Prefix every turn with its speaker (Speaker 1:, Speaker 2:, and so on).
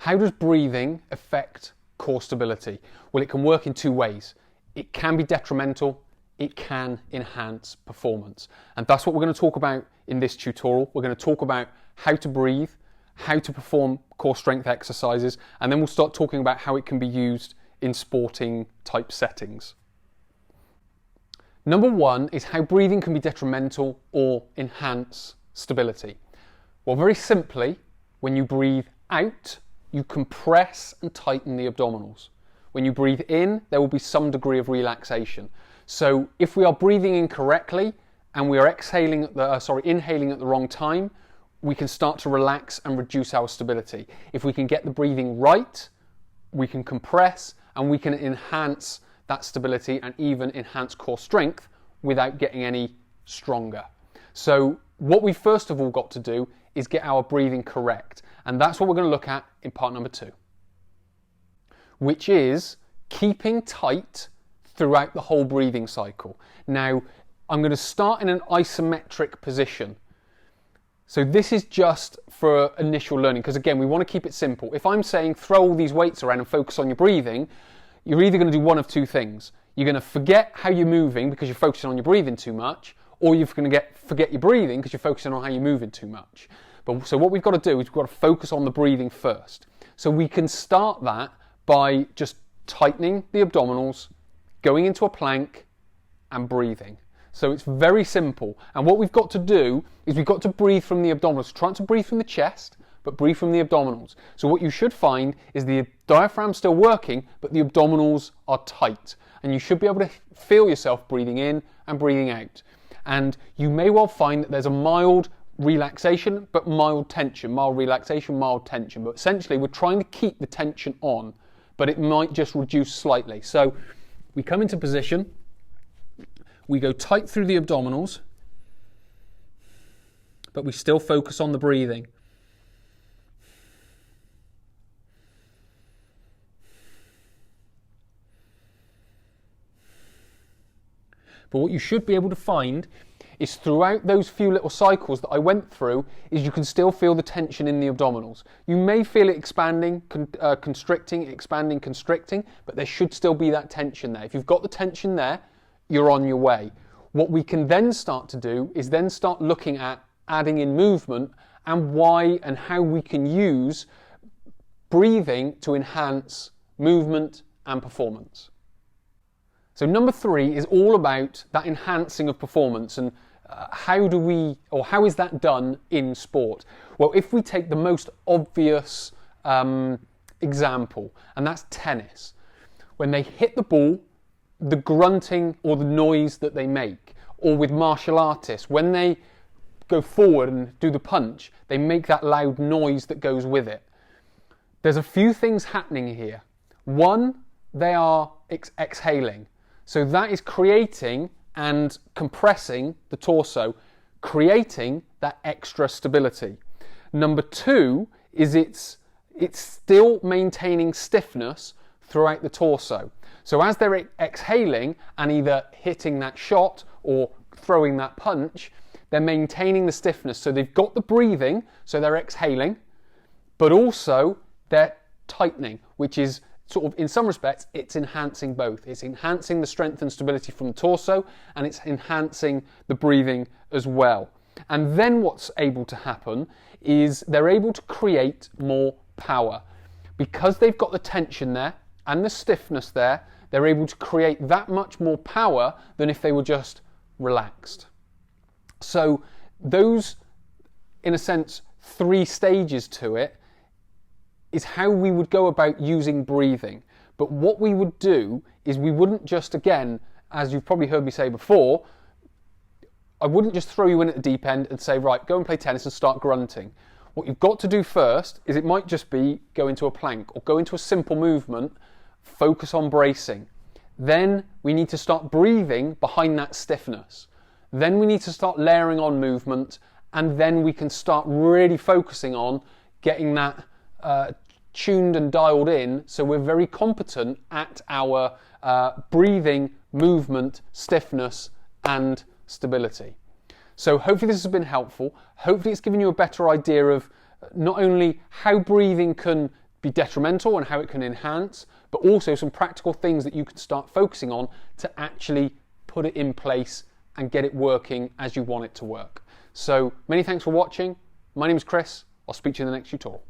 Speaker 1: How does breathing affect core stability? Well, it can work in two ways. It can be detrimental, it can enhance performance. And that's what we're going to talk about in this tutorial. We're going to talk about how to breathe, how to perform core strength exercises, and then we'll start talking about how it can be used in sporting type settings. Number one is how breathing can be detrimental or enhance stability. Well, very simply, when you breathe out, you compress and tighten the abdominals. When you breathe in, there will be some degree of relaxation. So if we are breathing incorrectly and we are inhaling at the wrong time, we can start to relax and reduce our stability. If we can get the breathing right, we can compress and we can enhance that stability and even enhance core strength without getting any stronger. So what we first of all got to do is get our breathing correct. And that's what we're going to look at in part number 2, which is keeping tight throughout the whole breathing cycle. Now, I'm going to start in an isometric position. So this is just for initial learning, because again, we want to keep it simple. If I'm saying throw all these weights around and focus on your breathing, you're either going to do one of two things. You're going to forget how you're moving because you're focusing on your breathing too much, or you're going to forget your breathing because you're focusing on how you're moving too much. So what we've got to do is we've got to focus on the breathing first. So we can start that by just tightening the abdominals, going into a plank and breathing. So it's very simple. And what we've got to do is we've got to breathe from the abdominals. Try not to breathe from the chest, but breathe from the abdominals. So what you should find is the diaphragm's still working, but the abdominals are tight. And you should be able to feel yourself breathing in and breathing out. And you may well find that there's a mild relaxation, but mild tension, mild relaxation, mild tension. But essentially, we're trying to keep the tension on, but it might just reduce slightly. So we come into position, we go tight through the abdominals, but we still focus on the breathing. But what you should be able to find is throughout those few little cycles that I went through, is you can still feel the tension in the abdominals. You may feel it expanding, constricting, expanding, constricting, but there should still be that tension there. If you've got the tension there, you're on your way. What we can then start to do is then start looking at adding in movement and why and how we can use breathing to enhance movement and performance. So number 3 is all about that enhancing of performance and how is that done in sport? Well, if we take the most obvious example, and that's tennis. When they hit the ball, the grunting or the noise that they make, or with martial artists, when they go forward and do the punch, they make that loud noise that goes with it. There's a few things happening here. One, they are exhaling. So that is creating and compressing the torso, creating that extra stability. Number 2 is it's still maintaining stiffness throughout the torso. So as they're exhaling and either hitting that shot or throwing that punch, they're maintaining the stiffness. So they've got the breathing, so they're exhaling, but also they're tightening, which is sort of, in some respects, it's enhancing both. It's enhancing the strength and stability from the torso, and it's enhancing the breathing as well. And then what's able to happen is they're able to create more power. Because they've got the tension there and the stiffness there, they're able to create that much more power than if they were just relaxed. So those, in a sense, 3 stages to it is how we would go about using breathing. But what we would do is we wouldn't just, again, as you've probably heard me say before, I wouldn't just throw you in at the deep end and say, right, go and play tennis and start grunting. What you've got to do first is it might just be go into a plank or go into a simple movement, focus on bracing. Then we need to start breathing behind that stiffness. Then we need to start layering on movement, and then we can start really focusing on getting that tuned and dialed in, so we're very competent at our breathing, movement, stiffness and stability. So hopefully this has been helpful. Hopefully it's given you a better idea of not only how breathing can be detrimental and how it can enhance, but also some practical things that you can start focusing on to actually put it in place and get it working as you want it to work. So many thanks for watching. My name is Chris. I'll speak to you in the next tutorial.